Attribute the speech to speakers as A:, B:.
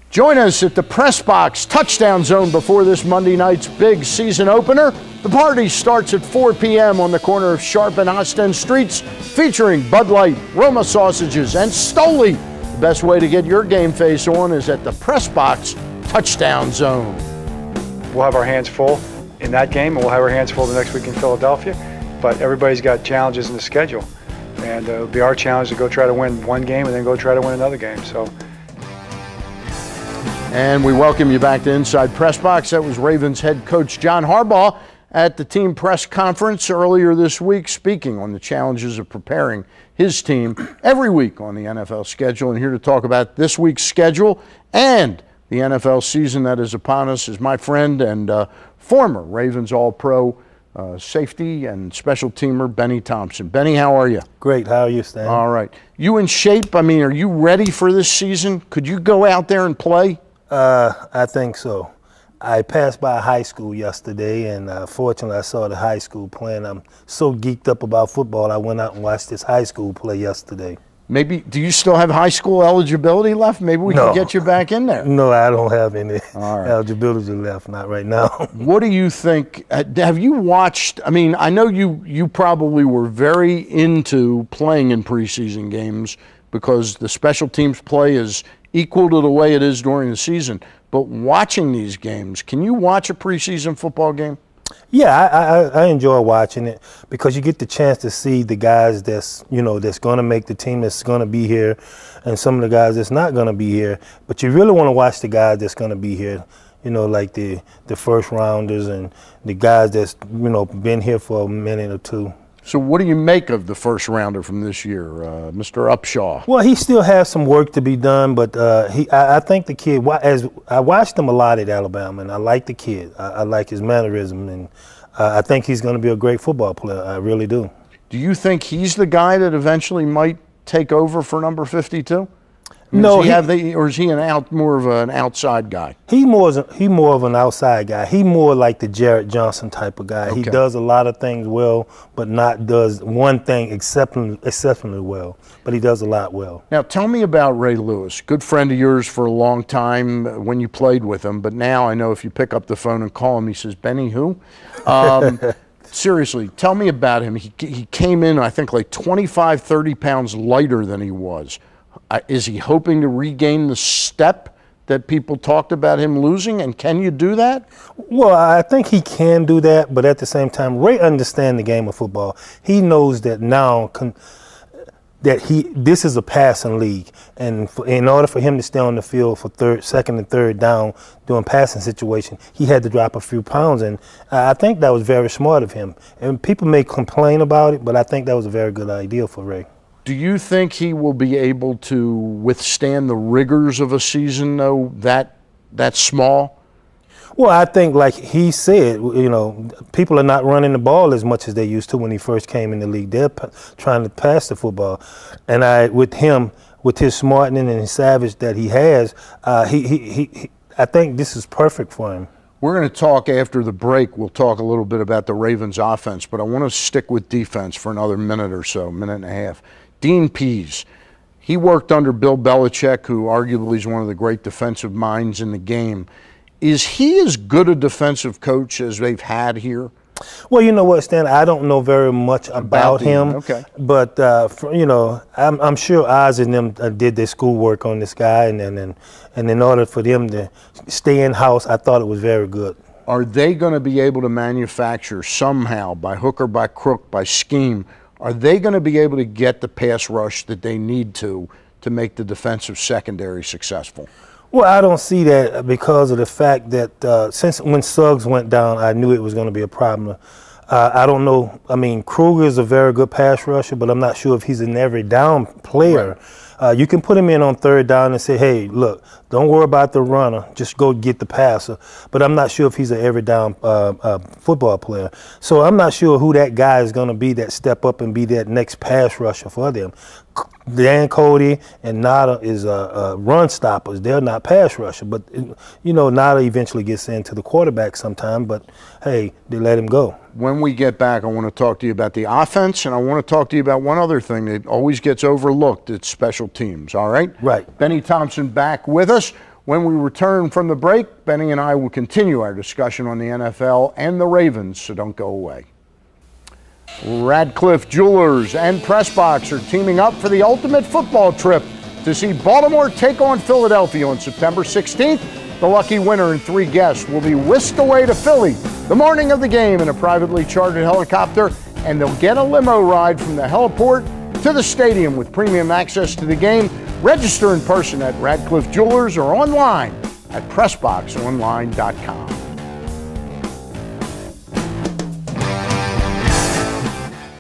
A: Join us at the PressBox Touchdown Zone before this Monday night's big season opener. The party starts at 4 p.m. on the corner of Sharp and Ostend Streets, featuring Bud Light, Roma sausages, and Stoli. The best way to get your game face on is at the PressBox Touchdown Zone.
B: We'll have our hands full in that game, and we'll have our hands full the next week in Philadelphia. But everybody's got challenges in the schedule, and it'll be our challenge to go try to win one game and then go try to win another game.
A: And we welcome you back to Inside PressBox. That was Ravens head coach John Harbaugh at the team press conference earlier this week, speaking on the challenges of preparing his team every week on the NFL schedule. And here to talk about this week's schedule and the NFL season that is upon us is my friend and former Ravens All-Pro safety and special teamer, Bennie Thompson. Bennie, how are you?
C: Great. How are you, Stan?
A: All right. You in shape? I mean, are you ready for this season? Could you go out there and play?
C: I think so. I passed by high school yesterday, and fortunately I saw the high school playing. I'm so geeked up about football, I went out and watched this high school play yesterday.
A: Maybe, do you still have high school eligibility left? Maybe we can get you back in there.
C: No, I don't have any eligibility left, not right now.
A: What do you think? Have you watched, I mean, I know you probably were very into playing in preseason games because the special teams play is equal to the way it is during the season. But watching these games, can you watch a preseason football game?
C: Yeah, I enjoy watching it because you get the chance to see the guys that's going to make the team, that's going to be here, and some of the guys that's not going to be here. But you really want to watch the guys that's going to be here, like the first rounders and the guys that's been here for a minute or two.
A: So what do you make of the first rounder from this year, Mr. Upshaw?
C: Well, he still has some work to be done, but I think the kid, as I watched him a lot at Alabama, and I like the kid. I like his mannerism, and I think he's going to be a great football player. I really do.
A: Do you think he's the guy that eventually might take over for number 52?
C: No,
A: or is he more of an outside guy?
C: He more of an outside guy. He more like the Jarrett Johnson type of guy. Okay. He does a lot of things well, but not does one thing exceptionally well. But he does a lot well.
A: Now, tell me about Ray Lewis. Good friend of yours for a long time when you played with him. But now I know if you pick up the phone and call him, he says, "Bennie, who?" Seriously, tell me about him. He came in, I think, like 25, 30 pounds lighter than he was. Is he hoping to regain the step that people talked about him losing, and can you do that?
C: Well, I think he can do that, but at the same time, Ray understands the game of football. He knows that now this is a passing league, and in order for him to stay on the field for second and third down doing passing situation, he had to drop a few pounds, and I think that was very smart of him. And people may complain about it, but I think that was a very good idea for Ray.
A: Do you think he will be able to withstand the rigors of a season, though, that small?
C: Well, I think, like he said, people are not running the ball as much as they used to when he first came in the league. They're trying to pass the football. And with his smartening and his savage that he has, I think this is perfect for him.
A: We're going to talk after the break. We'll talk a little bit about the Ravens offense, but I want to stick with defense for another minute or so, minute and a half. Dean Pease, he worked under Bill Belichick, who arguably is one of the great defensive minds in the game. Is he as good a defensive coach as they've had here?
C: Well, you know what, Stan, I don't know very much about him.
A: Okay.
C: But, I'm sure Oz and them did their schoolwork on this guy, and in order for them to stay in-house, I thought it was very good.
A: Are they going to be able to manufacture somehow, by hook or by crook, by scheme, are they going to be able to get the pass rush that they need to make the defensive secondary successful?
C: Well, I don't see that because of the fact that since when Suggs went down, I knew it was going to be a problem. I don't know. I mean, Kruger is a very good pass rusher, but I'm not sure if he's an every down player. Right. You can put him in on third down and say, hey, look, don't worry about the runner. Just go get the passer. But I'm not sure if he's an every down football player. So I'm not sure who that guy is going to be that step up and be that next pass rusher for them. Dan Cody and Nada is run stoppers. They're not pass rusher. But, Nada eventually gets into the quarterback sometime. But, hey, they let him go.
A: When we get back, I want to talk to you about the offense, and I want to talk to you about one other thing that always gets overlooked. It's special teams, all right?
C: Right.
A: Bennie Thompson back with us. When we return from the break, Benny and I will continue our discussion on the NFL and the Ravens, so don't go away. Radcliffe Jewelers and PressBox are teaming up for the ultimate football trip to see Baltimore take on Philadelphia on September 16th. The lucky winner and 3 guests will be whisked away to Philly the morning of the game in a privately chartered helicopter, and they'll get a limo ride from the heliport to the stadium with premium access to the game. Register in person at Radcliffe Jewelers or online at PressBoxOnline.com.